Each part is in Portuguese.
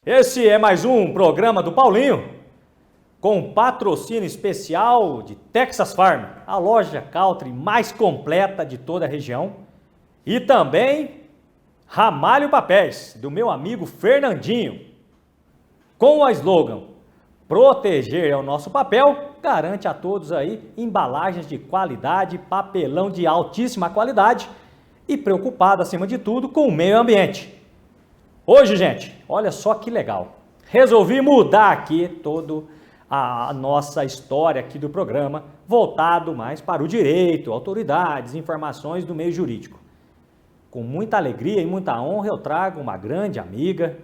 Esse é mais um programa do Paulinho, com patrocínio especial de Texas Farm, a loja country mais completa de toda a região, e também Ramalho Papéis, do meu amigo Fernandinho, com o slogan "Proteger é o nosso papel", garante a todos aí embalagens de qualidade, papelão de altíssima qualidade e preocupado acima de tudo com o meio ambiente. Hoje, gente, olha só que legal, resolvi mudar aqui toda a nossa história aqui do programa, voltado mais para o direito, autoridades, informações do meio jurídico. Com muita alegria e muita honra eu trago uma grande amiga,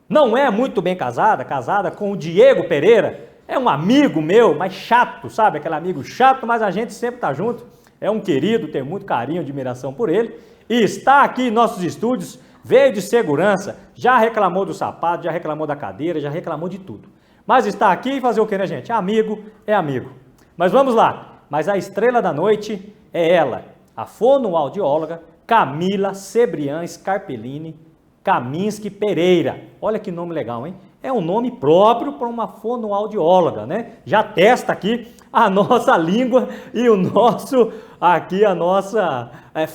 não é muito bem casada com o Diego Pereira, é um amigo meu, mas chato, sabe? Aquele amigo chato, mas a gente sempre tá junto, é um querido, tenho muito carinho, admiração por ele, e está aqui em nossos estúdios. Veio de segurança, já reclamou do sapato, já reclamou da cadeira, já reclamou de tudo. Mas está aqui e fazer o que, né, gente? Amigo é amigo. Mas vamos lá. Mas a estrela da noite é ela, a fonoaudióloga Camila Cebrian Scarpellini Kaminski Pereira. Olha que nome legal, hein? É um nome próprio para uma fonoaudióloga, né? Já testa aqui a nossa língua e o nosso, aqui a nossa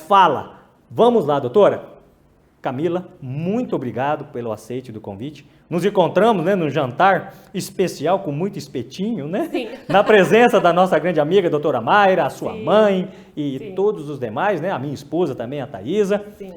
fala. Vamos lá, doutora? Camila, muito obrigado pelo aceite do convite. Nos encontramos, né, num jantar especial com muito espetinho, né? Sim. Na presença da nossa grande amiga, a doutora Mayra, a sua Sim. mãe e Sim. todos os demais, né? A minha esposa também, a Thaisa. Sim.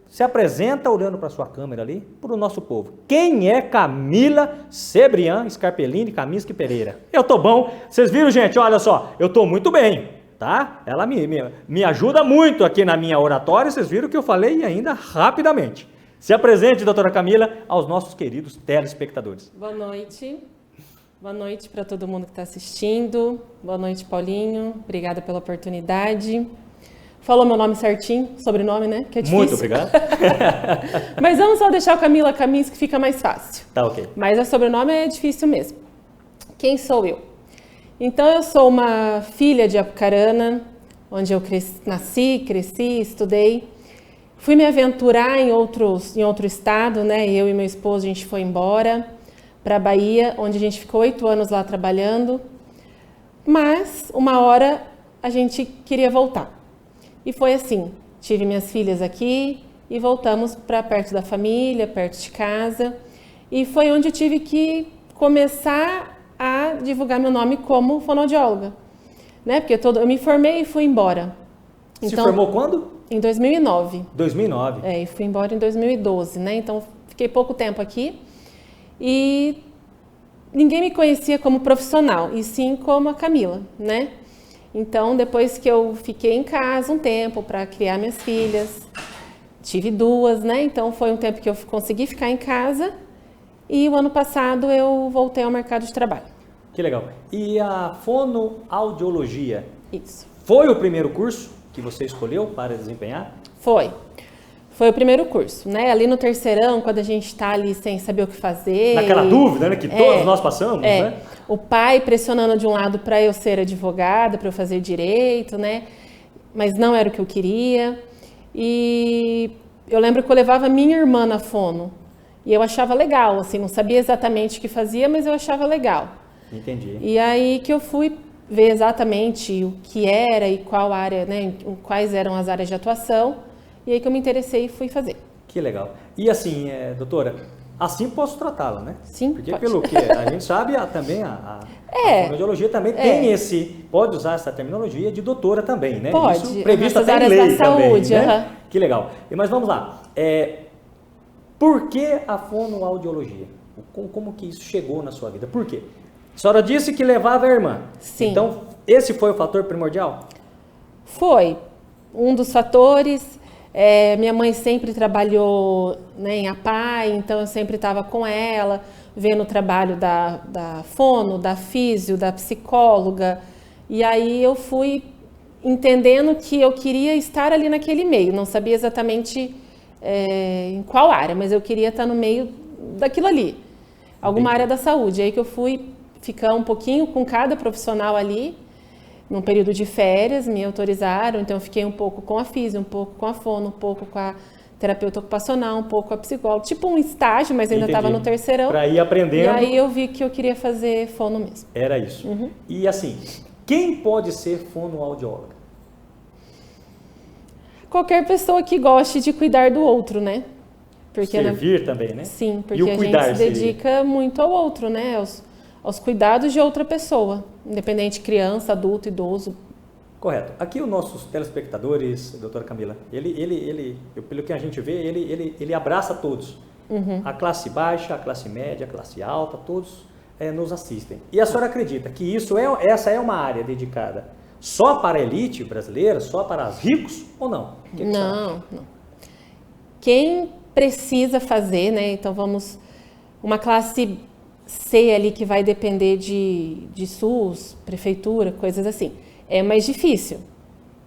Se apresenta olhando para a sua câmera ali, para o nosso povo. Quem é Camila Cebrian Scarpellini Kaminski Pereira? Eu tô bom. Vocês viram, gente? Olha só, eu tô muito bem. Tá? Ela me ajuda muito aqui na minha oratória, vocês viram que eu falei ainda rapidamente. Se apresente, doutora Camila, aos nossos queridos telespectadores. Boa noite. Boa noite para todo mundo que está assistindo. Boa noite, Paulinho. Obrigada pela oportunidade. Falou meu nome certinho, sobrenome, né? Que é difícil. Muito obrigado. Mas vamos só deixar o Camila Kaminski que fica mais fácil. Tá ok. Mas o sobrenome é difícil mesmo. Quem sou eu? Então, eu sou uma filha de Apucarana, onde eu nasci, cresci, estudei. Fui me aventurar em outro estado, né? Eu e meu esposo, a gente foi embora para a Bahia, onde a gente ficou 8 anos lá trabalhando. Mas, uma hora, a gente queria voltar. E foi assim, tive minhas filhas aqui e voltamos para perto da família, perto de casa. E foi onde eu tive que começar a divulgar meu nome como fonoaudióloga, né? Porque eu me formei e fui embora. Se formou quando? Em 2009. 2009. E fui embora em 2012, né? Então, fiquei pouco tempo aqui e ninguém me conhecia como profissional, e sim como a Camila, né? Então, depois que eu fiquei em casa um tempo para criar minhas filhas, tive 2, né? Então, foi um tempo que eu consegui ficar em casa. E o ano passado eu voltei ao mercado de trabalho. Que legal. E a fonoaudiologia? Isso. Foi o primeiro curso que você escolheu para desempenhar? Foi o primeiro curso, né? Ali no terceirão, quando a gente está ali sem saber o que fazer. Naquela dúvida, né? Que todos nós passamos, né? O pai pressionando de um lado para eu ser advogada, para eu fazer direito, né? Mas não era o que eu queria. E eu lembro que eu levava minha irmã na fono. E eu achava legal, assim, não sabia exatamente o que fazia, mas eu achava legal. Entendi. E aí que eu fui ver exatamente o que era e qual área, né, quais eram as áreas de atuação, e aí que eu me interessei e fui fazer. Que legal. E assim, doutora, assim posso tratá-la, né? Sim, porque pode. Pelo que a gente sabe, também a fonoaudiologia também tem pode usar essa terminologia de doutora também, né? Pode. Isso previsto até em áreas lei da saúde, também, né? Que legal. Mas vamos lá. Por que a fonoaudiologia? Como que isso chegou na sua vida? Por quê? A senhora disse que levava a irmã. Sim. Então, esse foi o fator primordial? Foi um dos fatores. Minha mãe sempre trabalhou, né, em APAE, então eu sempre estava com ela, vendo o trabalho da fono, da físio, da psicóloga. E aí eu fui entendendo que eu queria estar ali naquele meio. Não sabia exatamente em qual área, mas eu queria estar no meio daquilo ali. Alguma área da saúde. Aí que eu fui ficar um pouquinho com cada profissional ali, num período de férias, me autorizaram, então eu fiquei um pouco com a físio, um pouco com a fono, um pouco com a terapeuta ocupacional, um pouco a psicóloga, tipo um estágio, mas ainda estava no terceirão. Para ir aprendendo. E aí eu vi que eu queria fazer fono mesmo. Era isso. E assim, quem pode ser fonoaudióloga? Qualquer pessoa que goste de cuidar do outro, né? Porque servir também, né? Sim, porque e o a cuidar gente se dedica muito ao outro, né? Aos cuidados de outra pessoa, independente criança, adulto, idoso. Correto. Aqui os nossos telespectadores, doutora Camila, pelo que a gente vê, ele abraça todos. A classe baixa, a classe média, a classe alta, todos nos assistem. E a senhora acredita que essa é uma área dedicada só para a elite brasileira, só para os ricos ou não? Não. Quem precisa fazer, né? Então uma classe C ali que vai depender de SUS, prefeitura, coisas assim. É mais difícil,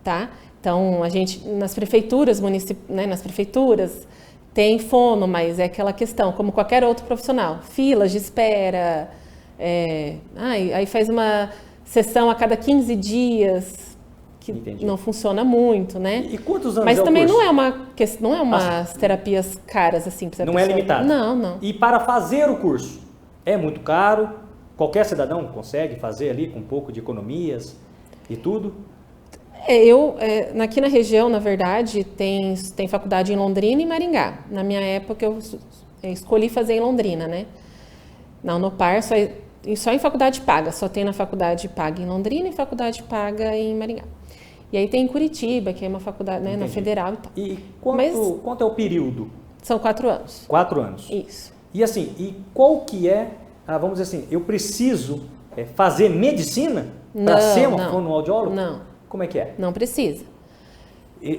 tá? Então, a gente, nas prefeituras, nas prefeituras, tem fono, mas é aquela questão, como qualquer outro profissional, filas de espera, aí faz uma sessão a cada 15 dias, que Entendi. não funciona muito, né? E quantos anos mas é o também curso? não é umas terapias caras, assim, pra Não pessoa. é limitado? Não. E para fazer o curso, é muito caro? Qualquer cidadão consegue fazer ali com um pouco de economias e tudo? Aqui na região, na verdade, tem faculdade em Londrina e Maringá. Na minha época, eu escolhi fazer em Londrina, né? Na Unopar, só em faculdade paga. Só tem na faculdade paga em Londrina e faculdade paga em Maringá. E aí tem em Curitiba, que é uma faculdade, né, na Federal e tal. E quanto é o período? São 4 anos. 4 anos. Isso. E assim, qual que é, vamos dizer assim, eu preciso fazer medicina para ser uma fonoaudióloga? Não. Como é que é? Não precisa.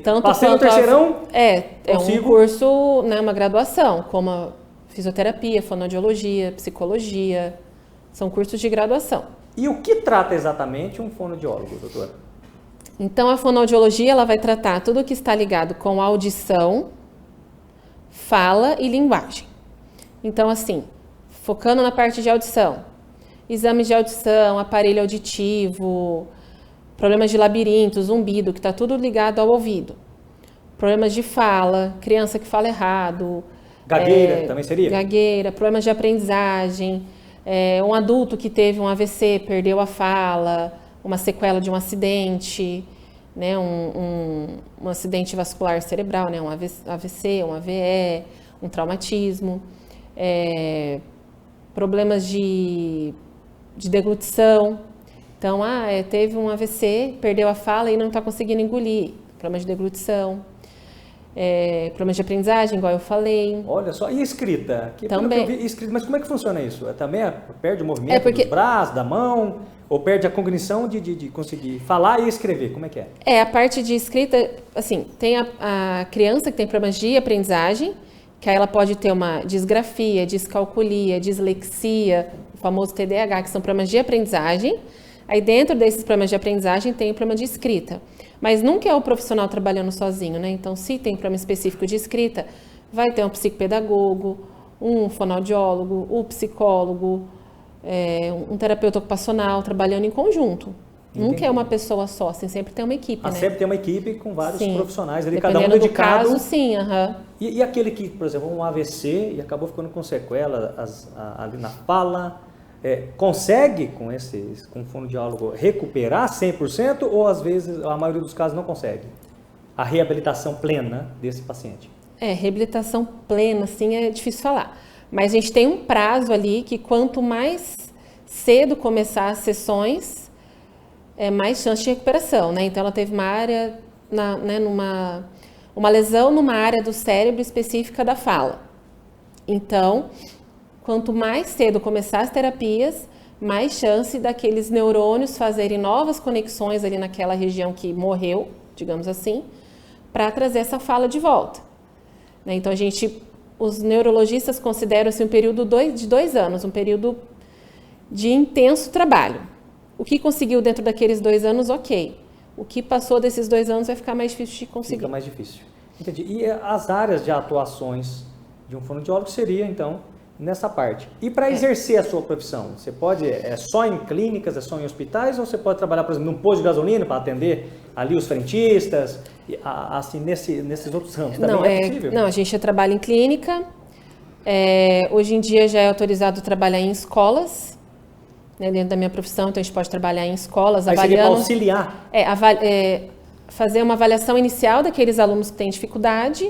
Tanto passei no terceirão? É um curso, né, uma graduação, como a fisioterapia, fonoaudiologia, psicologia. São cursos de graduação. E o que trata exatamente um fonoaudiólogo, doutora? Então, a fonoaudiologia ela vai tratar tudo o que está ligado com audição, fala e linguagem. Então, assim, focando na parte de audição, exames de audição, aparelho auditivo, problemas de labirinto, zumbido, que está tudo ligado ao ouvido. Problemas de fala, criança que fala errado. Gagueira também seria? Gagueira, problemas de aprendizagem. Um adulto que teve um AVC, perdeu a fala, uma sequela de um acidente, né, um acidente vascular cerebral, né, um AVC, um AVE, um traumatismo, problemas de deglutição. Então, teve um AVC, perdeu a fala e não está conseguindo engolir, problemas de deglutição. Problemas de aprendizagem, igual eu falei. Olha só, e escrita? Também. Mas como é que funciona isso? Também perde o movimento dos braços, da mão? Ou perde a cognição de conseguir falar e escrever? Como é que é? A parte de escrita, assim, tem a criança que tem problemas de aprendizagem, que aí ela pode ter uma disgrafia, descalculia, dislexia, o famoso TDAH, que são problemas de aprendizagem. Aí dentro desses problemas de aprendizagem tem o problema de escrita. Mas nunca é o profissional trabalhando sozinho, né? Então, se tem problema específico de escrita, vai ter um psicopedagogo, um fonoaudiólogo, um psicólogo, um terapeuta ocupacional trabalhando em conjunto. Entendi. Nunca é uma pessoa só, assim, sempre tem uma equipe, né? Sempre tem uma equipe com vários profissionais, ali, dependendo cada um dedicado. do caso, sim, E aquele que, por exemplo, um AVC e acabou ficando com sequela ali na fala, consegue com o fonoaudiólogo recuperar 100% ou às vezes, a maioria dos casos, não consegue? A reabilitação plena desse paciente? Reabilitação plena, assim, é difícil falar. Mas a gente tem um prazo ali que quanto mais cedo começar as sessões, mais chance de recuperação, né? Então, ela teve uma área, uma lesão numa área do cérebro específica da fala. Então, quanto mais cedo começar as terapias, mais chance daqueles neurônios fazerem novas conexões ali naquela região que morreu, digamos assim, para trazer essa fala de volta. Né? Então, os neurologistas consideram assim, um período de 2 anos, um período de intenso trabalho. O que conseguiu dentro daqueles 2 anos, ok. O que passou desses 2 anos vai ficar mais difícil de conseguir. Fica mais difícil. Entendi. E as áreas de atuações de um fonoaudiólogo seria, então, nessa parte. E para exercer a sua profissão, você pode, só em clínicas, só em hospitais, ou você pode trabalhar, por exemplo, num posto de gasolina para atender ali os frentistas assim, nesses outros ramos também Não, possível? não, a gente trabalha em clínica. Hoje em dia já é autorizado trabalhar em escolas, né, dentro da minha profissão, então a gente pode trabalhar em escolas, Aí avaliando... seria para auxiliar. Fazer uma avaliação inicial daqueles alunos que têm dificuldade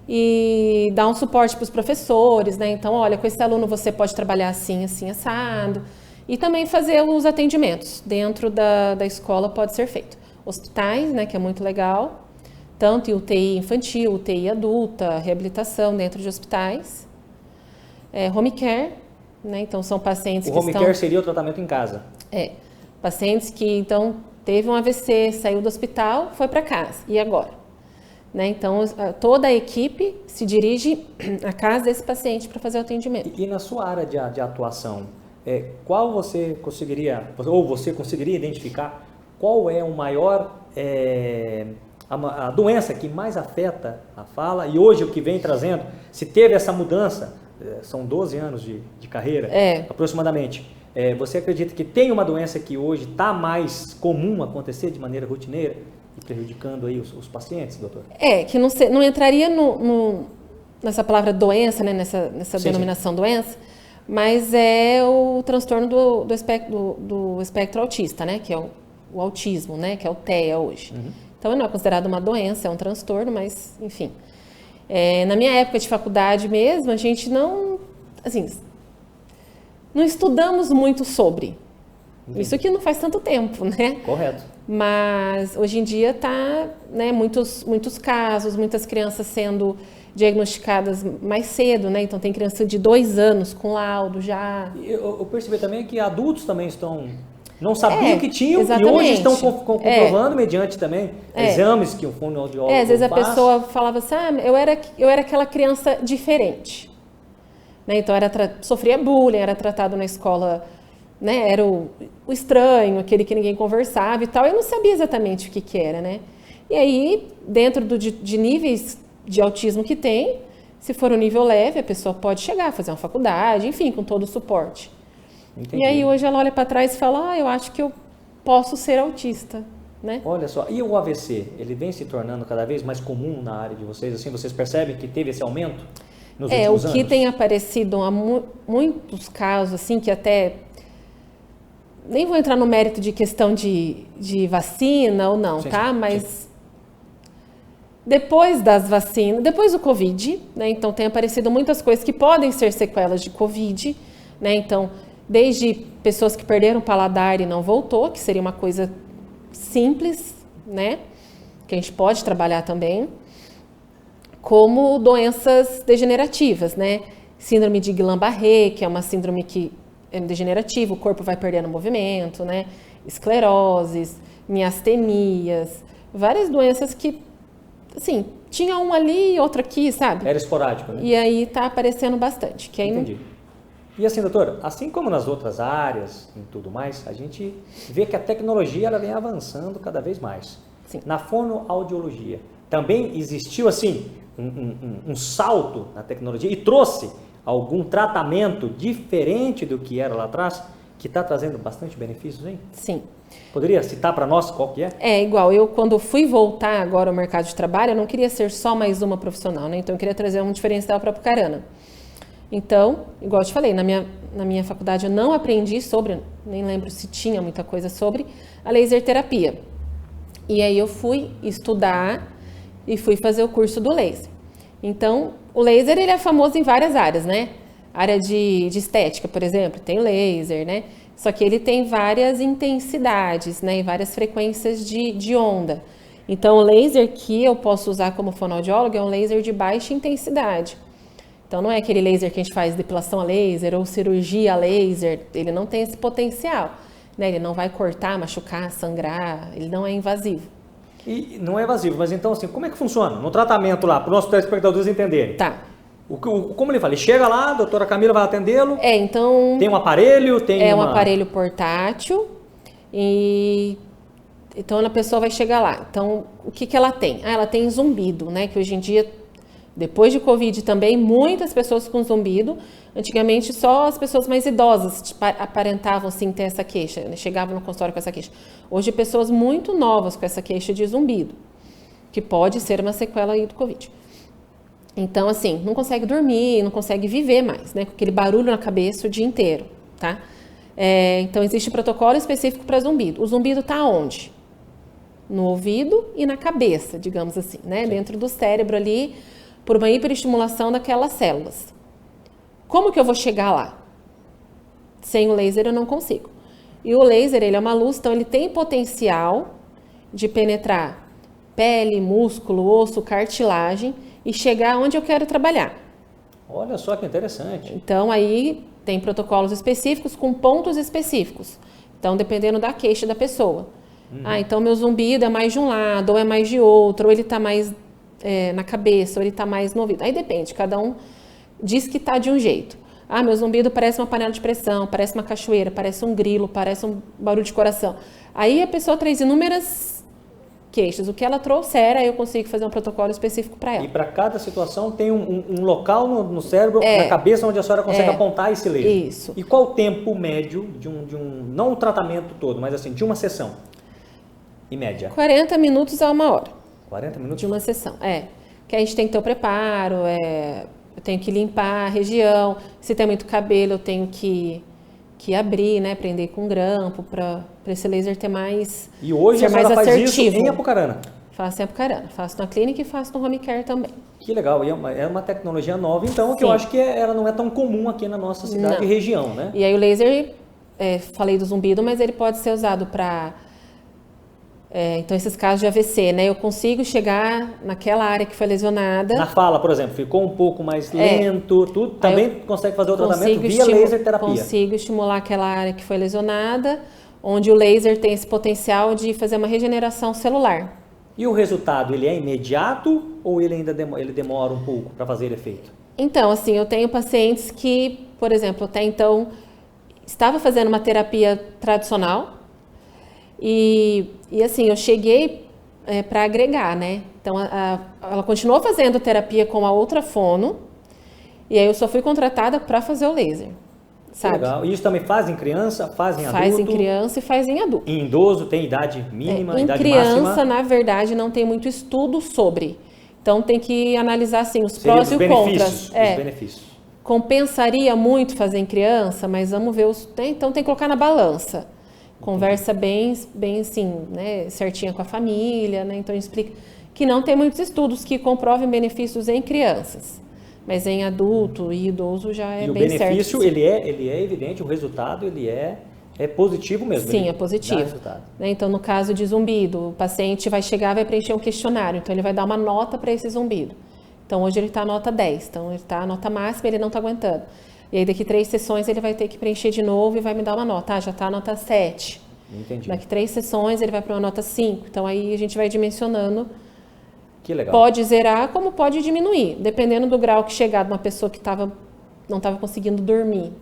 e dar um suporte para os professores, né? Então, olha, com esse aluno você pode trabalhar assim, assim, assado. E também fazer os atendimentos dentro da escola pode ser feito. Hospitais, né, que é muito legal, tanto em UTI infantil, UTI adulta, reabilitação dentro de hospitais. Home care, né? Então são pacientes que O home care seria o tratamento em casa? Pacientes que, então, teve um AVC, saiu do hospital, foi para casa. E agora? Né? Então, toda a equipe se dirige à casa desse paciente para fazer o atendimento. E na sua área de atuação, qual você conseguiria identificar qual é o maior, a doença que mais afeta a fala e hoje o que vem trazendo, se teve essa mudança, são 12 anos de carreira, aproximadamente. Você acredita que tem uma doença que hoje está mais comum acontecer de maneira rotineira e prejudicando aí os pacientes, doutor? Que não entraria nessa palavra doença, né, nessa denominação doença, mas é o transtorno do espectro autista, né, que é o autismo, né, que é o TEA hoje. Uhum. Então não é considerado uma doença, é um transtorno, mas enfim. Na minha época de faculdade mesmo, a gente não estudamos muito sobre. Entendi. Isso que não faz tanto tempo, né? Correto. Mas hoje em dia está, né, muitos casos, muitas crianças sendo diagnosticadas mais cedo, né? Então tem criança de 2 anos com laudo já. Eu percebi também que adultos também não sabiam que tinham, exatamente. E hoje estão comprovando mediante também exames que o fonoaudiólogo às vezes a pessoa falava assim, eu era aquela criança diferente. Né? Então sofria bullying, era tratado na escola, né? Era o estranho, aquele que ninguém conversava e tal. Eu não sabia exatamente o que era, né? E aí, dentro de níveis de autismo que tem, se for um nível leve, a pessoa pode chegar a fazer uma faculdade, enfim, com todo o suporte. Entendi. E aí hoje ela olha para trás e fala, eu acho que eu posso ser autista, né? Olha só, e o AVC, ele vem se tornando cada vez mais comum na área de vocês? Assim, vocês percebem que teve esse aumento nos últimos anos? O que tem aparecido há muitos casos, assim, que até... Nem vou entrar no mérito de questão de vacina ou não, sim, tá? Mas... Sim. Depois das vacinas, depois do Covid, né? Então tem aparecido muitas coisas que podem ser sequelas de Covid, né? Então, desde pessoas que perderam o paladar e não voltou, que seria uma coisa simples, né? Que a gente pode trabalhar também, como doenças degenerativas, né? Síndrome de Guillain-Barré, que é uma síndrome que é degenerativa, o corpo vai perdendo movimento, né? Escleroses, miastenias, várias doenças que, assim, tinha um ali e outro aqui, sabe? Era esporádico, né? E aí tá aparecendo bastante. Que aí entendi. E assim, doutor, assim como nas outras áreas e tudo mais, a gente vê que a tecnologia ela vem avançando cada vez mais. Sim. Na fonoaudiologia, também existiu, assim, um salto na tecnologia e trouxe algum tratamento diferente do que era lá atrás, que está trazendo bastante benefícios, hein? Sim. Poderia citar para nós qual que é? É igual, eu quando fui voltar agora ao mercado de trabalho, eu não queria ser só mais uma profissional, né? Então eu queria trazer um diferencial para Apucarana. Então, igual eu te falei, na minha faculdade eu não aprendi sobre, nem lembro se tinha muita coisa sobre, a laser terapia. E aí eu fui estudar e fui fazer o curso do laser. Então, o laser ele é famoso em várias áreas, né? Área de estética, por exemplo, tem laser, né? Só que ele tem várias intensidades, né? E várias frequências de onda. Então, o laser que eu posso usar como fonoaudiólogo é um laser de baixa intensidade. Então, não é aquele laser que a gente faz depilação a laser ou cirurgia a laser. Ele não tem esse potencial, né? Ele não vai cortar, machucar, sangrar. Ele não é invasivo. E não é invasivo, mas então, assim, como é que funciona? No tratamento lá, para os nossos telespectadores entenderem. Tá. Como ele fala, ele chega lá, a doutora Camila vai atendê-lo. Então... Tem um aparelho, um aparelho portátil e... Então, a pessoa vai chegar lá. Então, o que ela tem? Ela tem zumbido, né? Que hoje em dia, depois de Covid também, muitas pessoas com zumbido. Antigamente, só as pessoas mais idosas aparentavam, sim, ter essa queixa. Né? Chegavam no consultório com essa queixa. Hoje, pessoas muito novas com essa queixa de zumbido. que pode ser uma sequela aí do Covid. Então, assim, não consegue dormir, não consegue viver mais, né? Com aquele barulho na cabeça o dia inteiro, tá? Então, existe protocolo específico para zumbido. O zumbido está onde? No ouvido e na cabeça, digamos assim, né? Dentro do cérebro ali, por uma hiperestimulação daquelas células. Como que eu vou chegar lá? Sem o laser eu não consigo. E o laser, ele é uma luz, então ele tem potencial de penetrar pele, músculo, osso, cartilagem e chegar onde eu quero trabalhar. Olha só que interessante. Então, aí tem protocolos específicos com pontos específicos. Então, dependendo da queixa da pessoa. Então meu zumbido é mais de um lado, ou é mais de outro, ou ele está mais na cabeça, ou ele está mais no ouvido. Aí depende, cada um diz que está de um jeito. Meu zumbido parece uma panela de pressão, parece uma cachoeira, parece um grilo, parece um barulho de coração. Aí a pessoa traz inúmeras queixas. O que ela trouxer, aí eu consigo fazer um protocolo específico para ela. E para cada situação tem um local no cérebro, na cabeça, onde a senhora consegue apontar esse laser. Isso. E qual o tempo médio de não o tratamento todo, mas assim, de uma sessão? Em média? 40 minutos a 1 hora. 40 minutos? De uma sessão, Que a gente tem que ter o preparo, eu tenho que limpar a região. Se tem muito cabelo, eu tenho que abrir, né? Prender com grampo para esse laser ter mais E hoje ser a senhora mais faz assertivo. isso em Apucarana? Faço em Apucarana. Faço na clínica e faço no home care também. Que legal. E é uma tecnologia nova, então, que Sim. eu acho que ela não é tão comum aqui na nossa cidade e região, né? E aí o laser, falei do zumbido, mas ele pode ser usado para... então, esses casos de AVC, né? Eu consigo chegar naquela área que foi lesionada. Na fala, por exemplo, ficou um pouco mais lento, tudo, também consegue fazer o tratamento via laser terapia. Consigo estimular aquela área que foi lesionada, onde o laser tem esse potencial de fazer uma regeneração celular. E o resultado, ele é imediato ou ele ainda ele demora um pouco para fazer efeito? Então, assim, eu tenho pacientes que, por exemplo, até então, estava fazendo uma terapia tradicional, e assim, eu cheguei para agregar, né? Então, ela continuou fazendo terapia com a outra fono, e aí eu só fui contratada para fazer o laser, sabe? Legal. E isso também faz em criança, faz em adulto? Faz em criança e faz em adulto. Em idoso tem idade mínima, idade máxima? Em criança, máxima? na verdade, não tem muito estudo sobre. Então, tem que analisar, assim, os prós e os contras. Os benefícios. Compensaria muito fazer em criança, mas vamos ver então tem que colocar na balança. Conversa bem assim, né, certinha com a família, né? Então explica que não tem muitos estudos que comprovem benefícios em crianças, mas em adulto e idoso já é bem certo. E o benefício, ele é evidente, o resultado, ele é positivo mesmo. Sim, é positivo. Então, no caso de zumbido, o paciente vai chegar, vai preencher um questionário, então ele vai dar uma nota para esse zumbido. Então, hoje ele está nota 10, então ele está a nota máxima, ele não está aguentando. E aí, daqui 3 sessões, ele vai ter que preencher de novo e vai me dar uma nota. Já está a nota 7. Entendi. Daqui 3 sessões, ele vai para uma nota 5. Então, aí a gente vai dimensionando. Que legal. Pode zerar, como pode diminuir, dependendo do grau que chegar de uma pessoa que não estava conseguindo dormir.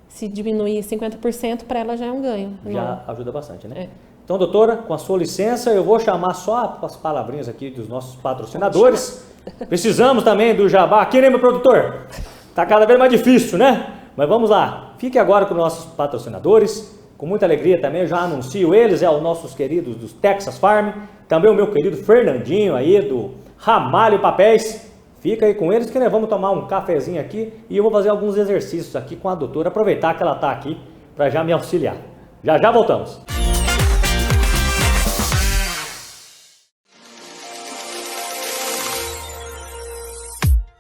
Se diminuir 50%, para ela já é um ganho. Já ajuda bastante, né? Então, doutora, com a sua licença, eu vou chamar só as palavrinhas aqui dos nossos patrocinadores. Precisamos também do jabá aqui, né, meu produtor? Tá cada vez mais difícil, né? Mas vamos lá. Fique agora com nossos patrocinadores. Com muita alegria também, eu já anuncio eles, os nossos queridos dos Texas Farm. Também o meu querido Fernandinho aí, do Ramalho Papéis. Fica aí com eles que nós vamos tomar um cafezinho aqui e eu vou fazer alguns exercícios aqui com a doutora. Aproveitar que ela tá aqui para já me auxiliar. Já voltamos.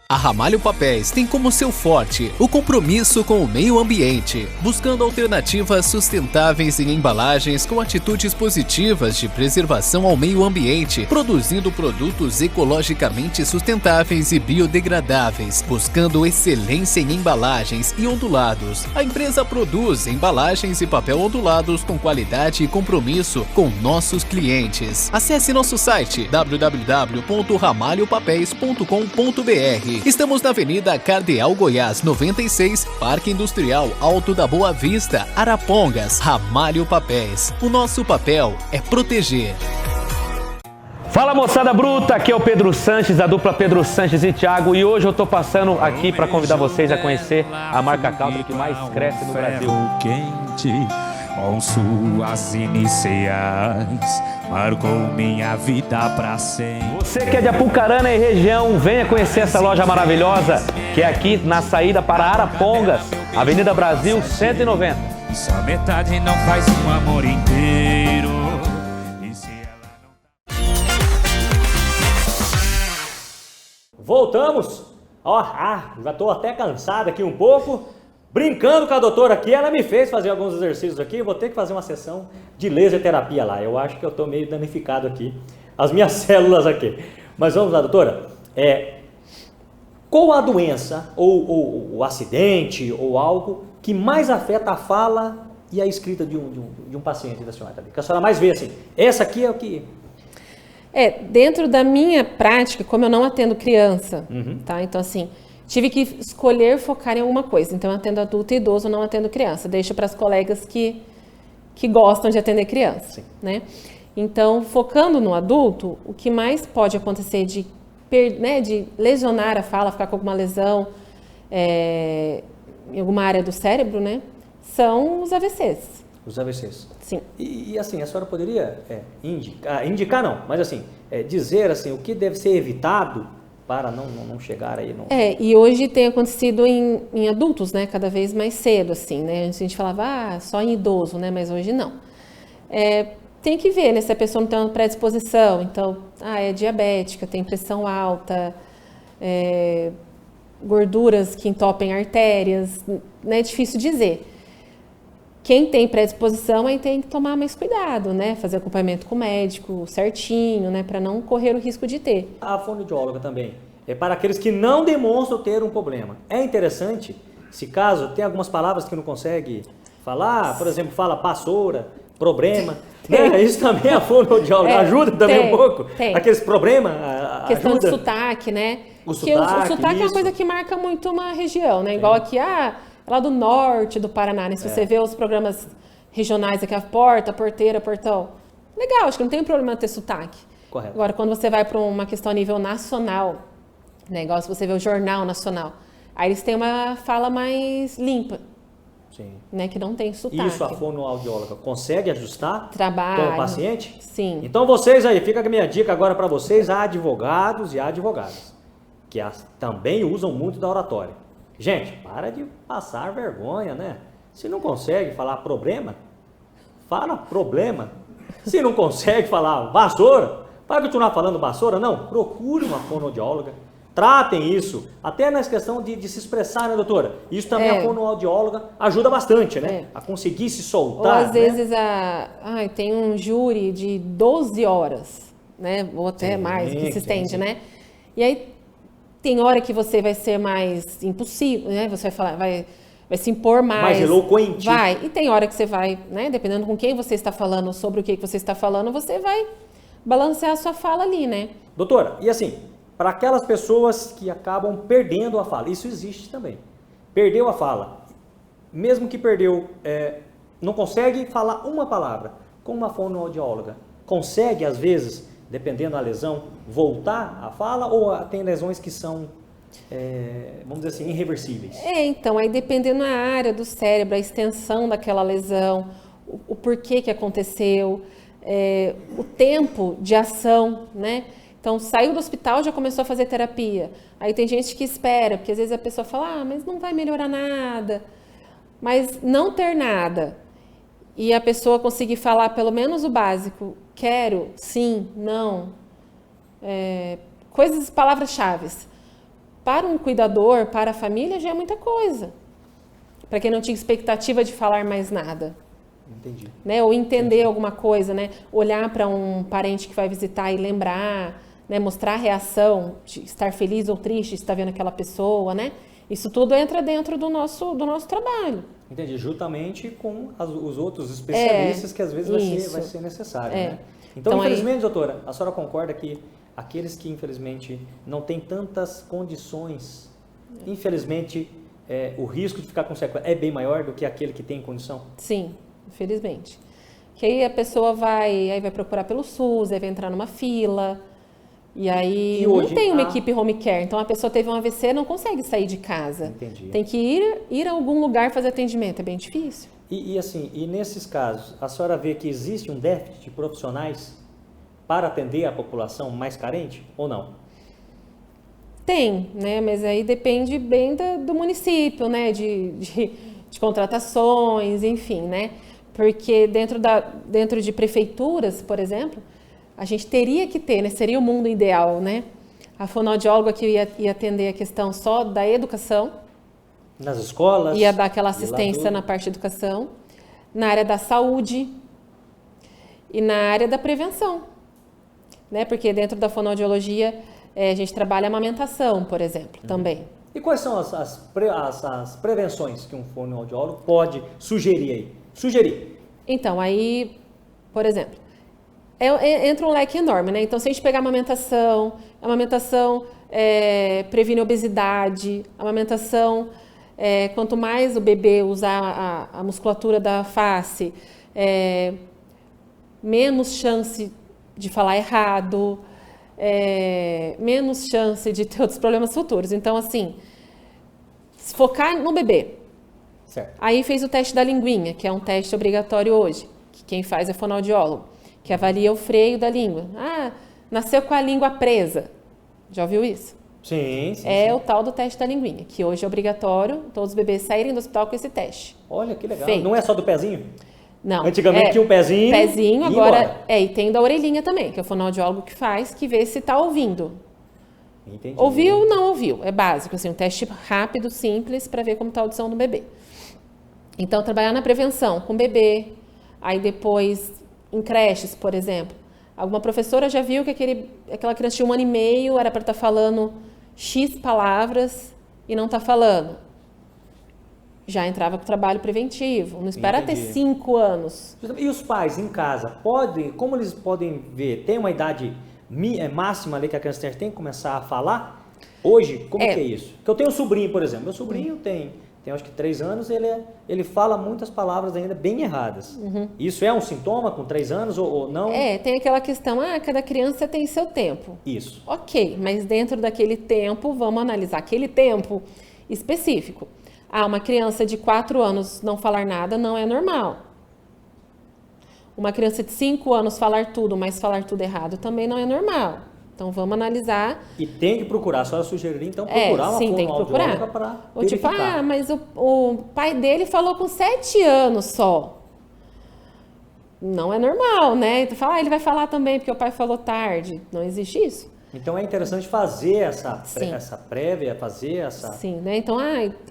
A Ramalho Papéis tem como seu forte o compromisso com o meio ambiente, buscando alternativas sustentáveis em embalagens com atitudes positivas de preservação ao meio ambiente, produzindo produtos ecologicamente sustentáveis e biodegradáveis, buscando excelência em embalagens e ondulados. A empresa produz embalagens e papel ondulados com qualidade e compromisso com nossos clientes. Acesse nosso site www.ramalhopapéis.com.br. Estamos na Avenida Cardeal Goiás 96, Parque Industrial Alto da Boa Vista, Arapongas. Ramalho Papéis. O nosso papel é proteger. Fala, moçada bruta, aqui é o Pedro Sanches, da dupla Pedro Sanches e Thiago, e hoje eu tô passando aqui para convidar vocês a conhecer a marca Country que mais cresce no Brasil. Quente, com suas iniciais, marcou minha vida pra sempre. Você que é de Apucarana e região, venha conhecer essa loja maravilhosa, que é aqui na saída para Arapongas, Avenida Brasil 190. Só metade não faz um amor inteiro. E se ela não... Voltamos. Ó, já estou até cansado aqui um pouco. Brincando com a doutora aqui, ela me fez fazer alguns exercícios aqui. Vou ter que fazer uma sessão de laser terapia lá. Eu acho que eu estou meio danificado aqui, as minhas células aqui. Mas vamos lá, doutora. Qual a doença ou o acidente ou algo que mais afeta a fala e a escrita de um paciente da senhora? Que a senhora mais vê assim, essa aqui é o que... Dentro da minha prática, como eu não atendo criança, tá? Então, assim, tive que escolher focar em alguma coisa. Então, eu atendo adulto e idoso, não atendo criança. Deixo para as colegas que gostam de atender criança, né? Então, focando no adulto, o que mais pode acontecer de lesionar a fala, ficar com alguma lesão em alguma área do cérebro, né? São os AVCs. Os AVCs. Sim. E assim, a senhora poderia indicar não, mas assim, dizer assim, o que deve ser evitado para não chegar aí. E hoje tem acontecido em adultos, né? Cada vez mais cedo, assim, né? Antes a gente falava, só em idoso, né? Mas hoje não. Tem que ver, né? Se a pessoa não tem uma predisposição. Então, é diabética, tem pressão alta, gorduras que entopem artérias, né? É difícil dizer. Quem tem predisposição aí tem que tomar mais cuidado, né? Fazer acompanhamento com o médico certinho, né? Para não correr o risco de ter. A fonoaudióloga também é para aqueles que não demonstram ter um problema. É interessante, se caso tem algumas palavras que não consegue falar, por exemplo, fala vassoura, problema, né? Isso também a fonoaudióloga ajuda também um pouco. Tem. Aqueles problemas questão ajuda. de sotaque, né? O sotaque é uma coisa que marca muito uma região, né? Igual aqui, lá do norte do Paraná, né? Se você vê os programas regionais aqui, a porta, porteira, portão. Legal, acho que não tem problema ter sotaque. Correto. Agora, quando você vai para uma questão a nível nacional, né? Igual se você vê o Jornal Nacional, aí eles têm uma fala mais limpa. Sim. Né? Que não tem sotaque. Isso a fonoaudióloga consegue ajustar Trabalho. com o paciente? Sim. Então vocês aí, fica a minha dica agora para vocês, advogados e advogadas, que também usam muito da oratória. Gente, para de passar vergonha, né? Se não consegue falar problema, fala problema. Se não consegue falar vassoura, vai continuar falando vassoura? Não, procure uma fonoaudióloga. Tratem isso, até na questão de se expressar, né, doutora? Isso também a fonoaudióloga ajuda bastante, né? A conseguir se soltar. Ou às vezes tem um júri de 12 horas, né? Ou até mais, que se estende, né? E aí tem hora que você vai ser mais impossível, né? Você vai falar, vai se impor mais. Mais eloquente. Vai. E tem hora que você vai, né? Dependendo com quem você está falando, sobre o que você está falando, você vai balancear a sua fala ali, né? Doutora, e assim, para aquelas pessoas que acabam perdendo a fala, isso existe também. Perdeu a fala. Mesmo que perdeu, não consegue falar uma palavra. Com uma fonoaudióloga, consegue às vezes, dependendo da lesão, voltar a fala ou tem lesões que são, vamos dizer assim, irreversíveis? Então, aí dependendo da área do cérebro, a extensão daquela lesão, o porquê que aconteceu, o tempo de ação, né? Então, saiu do hospital, já começou a fazer terapia. Aí tem gente que espera, porque às vezes a pessoa fala, mas não vai melhorar nada. Mas não ter nada e a pessoa conseguir falar pelo menos o básico, quero, sim, não, palavras-chave. Para um cuidador, para a família, já é muita coisa. Para quem não tinha expectativa de falar mais nada. Entendi. Né? Ou entender alguma coisa, né? Olhar para um parente que vai visitar e lembrar, né? Mostrar a reação, de estar feliz ou triste, estar vendo aquela pessoa, né? Isso tudo entra dentro do nosso trabalho. Entendi, juntamente com os outros especialistas que às vezes vai ser necessário, né? Então, infelizmente, doutora, a senhora concorda que aqueles que, infelizmente, não têm tantas condições, infelizmente, o risco de ficar com sequela é bem maior do que aquele que tem condição? Sim, infelizmente. Que aí a pessoa vai procurar pelo SUS, aí vai entrar numa fila, e aí não tem uma equipe home care. Então, a pessoa teve um AVC, não consegue sair de casa. Entendi. Tem que ir a algum lugar fazer atendimento, é bem difícil. E assim, nesses casos, a senhora vê que existe um déficit de profissionais para atender a população mais carente ou não? Tem, né? Mas aí depende bem do município, né? De contratações, enfim, né? Porque dentro de prefeituras, por exemplo, a gente teria que ter, né? Seria o mundo ideal, né? A fonoaudióloga que ia atender a questão só da educação. Nas escolas? Ia dar aquela assistência na parte de educação. Na área da saúde e na área da prevenção, né? Porque dentro da fonoaudiologia a gente trabalha a amamentação, por exemplo, também. E quais são as prevenções que um fonoaudiólogo pode sugerir aí? Então, aí, por exemplo, entra um leque enorme, né? Então, se a gente pegar a amamentação previne obesidade, a amamentação, quanto mais o bebê usar a musculatura da face, menos chance de falar errado, menos chance de ter outros problemas futuros. Então, assim, se focar no bebê. Certo. Aí fez o teste da linguinha, que é um teste obrigatório hoje, que quem faz é fonoaudiólogo, que avalia o freio da língua. Ah, nasceu com a língua presa. Já ouviu isso? Sim. O tal do teste da linguinha, que hoje é obrigatório todos os bebês saírem do hospital com esse teste. Olha que legal. Feito. Não é só do pezinho? Não. Antigamente tinha um pezinho. Pezinho, e agora. embora. E tem da orelhinha também, que é o fonoaudiólogo que faz, que vê se está ouvindo. Entendi. Ouviu ou não ouviu? É básico, assim, um teste rápido, simples, para ver como está a audição do bebê. Então, trabalhar na prevenção com o bebê, aí depois em creches, por exemplo. Alguma professora já viu que aquela criança tinha 1 ano e meio, era para estar falando X palavras e não está falando. Já entrava com o trabalho preventivo, não espera ter 5 anos. E os pais em casa, como eles podem ver? Tem uma idade máxima ali que a criança tem que começar a falar? Hoje, como que é isso? Porque eu tenho um sobrinho, por exemplo. Meu sobrinho tem acho que 3 anos, ele fala muitas palavras ainda bem erradas. Isso é um sintoma com 3 anos ou não? Tem aquela questão, cada criança tem seu tempo. Isso. Ok, mas dentro daquele tempo, vamos analisar aquele tempo específico. Uma criança de 4 anos não falar nada não é normal. Uma criança de 5 anos falar tudo, mas falar tudo errado também não é normal. Então, vamos analisar. E tem que procurar, a senhora sugeriria, então, procurar uma fonoaudióloga para verificar. Tipo, mas o pai dele falou com 7 anos só. Não é normal, né? Tu fala, ele vai falar também, porque o pai falou tarde. Não existe isso. Então, é interessante fazer essa prévia, Sim, né? Então,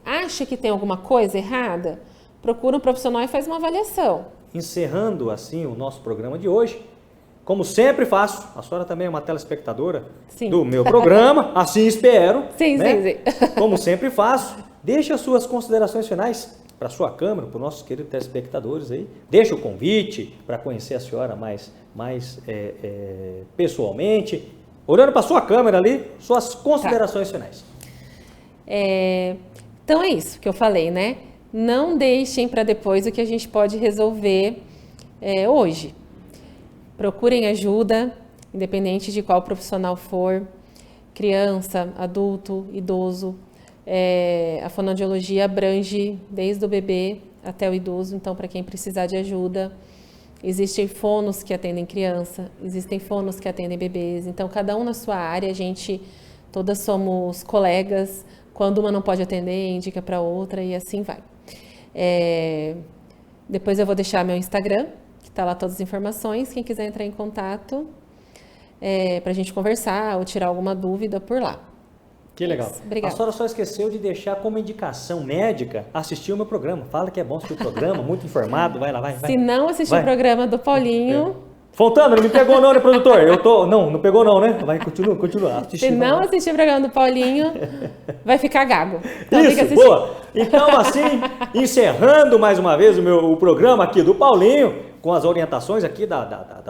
acha que tem alguma coisa errada? Procura um profissional e faz uma avaliação. Encerrando, assim, o nosso programa de hoje, como sempre faço, a senhora também é uma telespectadora do meu programa, assim espero. Sim. Como sempre faço, deixe as suas considerações finais para a sua câmera, para os nossos queridos telespectadores aí. Deixa o convite para conhecer a senhora mais pessoalmente. Olhando para a sua câmera ali, suas considerações finais. Então é isso que eu falei, né? Não deixem para depois o que a gente pode resolver hoje. Procurem ajuda, independente de qual profissional for, criança, adulto, idoso. A fonoaudiologia abrange desde o bebê até o idoso, então para quem precisar de ajuda. Existem fonos que atendem criança, existem fonos que atendem bebês, então cada um na sua área, todas somos colegas, quando uma não pode atender, indica para outra e assim vai. Depois eu vou deixar meu Instagram, que está lá todas as informações, quem quiser entrar em contato para a gente conversar ou tirar alguma dúvida por lá. Que legal. Obrigada. A senhora só esqueceu de deixar como indicação médica assistir o meu programa. Fala que é bom assistir o programa, muito informado, vai lá, vai. Se não assistir o programa do Paulinho... Fontana, não me pegou não, né, produtor? Não pegou não, né? Vai, continua. Se não assistir o programa do Paulinho, vai ficar gago. Então, isso, boa. Então, assim, encerrando mais uma vez o programa aqui do Paulinho, com as orientações aqui da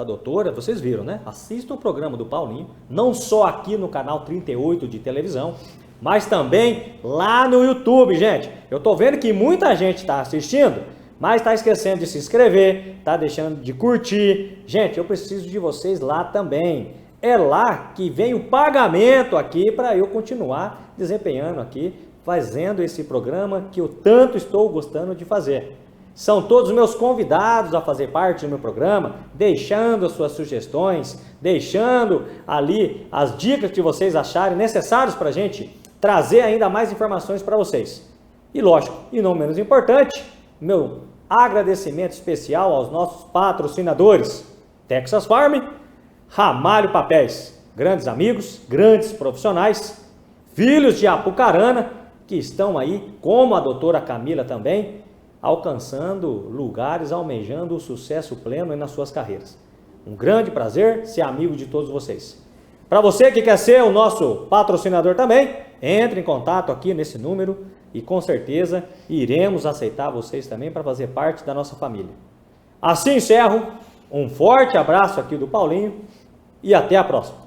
doutora, vocês viram, né? Assistam o programa do Paulinho, não só aqui no canal 38 de televisão, mas também lá no YouTube, gente. Eu tô vendo que muita gente está assistindo, mas está esquecendo de se inscrever, está deixando de curtir. Gente, eu preciso de vocês lá também. É lá que vem o pagamento aqui para eu continuar desempenhando aqui, fazendo esse programa que eu tanto estou gostando de fazer. são todos meus convidados a fazer parte do meu programa, deixando as suas sugestões, deixando ali as dicas que vocês acharem necessárias para a gente trazer ainda mais informações para vocês. E lógico, e não menos importante, meu agradecimento especial aos nossos patrocinadores, Texas Farm, Ramalho Papéis, grandes amigos, grandes profissionais, filhos de Apucarana, que estão aí, como a doutora Camila também, alcançando lugares, almejando o sucesso pleno nas suas carreiras. Um grande prazer ser amigo de todos vocês. Para você que quer ser o nosso patrocinador também, entre em contato aqui nesse número e com certeza iremos aceitar vocês também para fazer parte da nossa família. Assim encerro, um forte abraço aqui do Paulinho e até a próxima.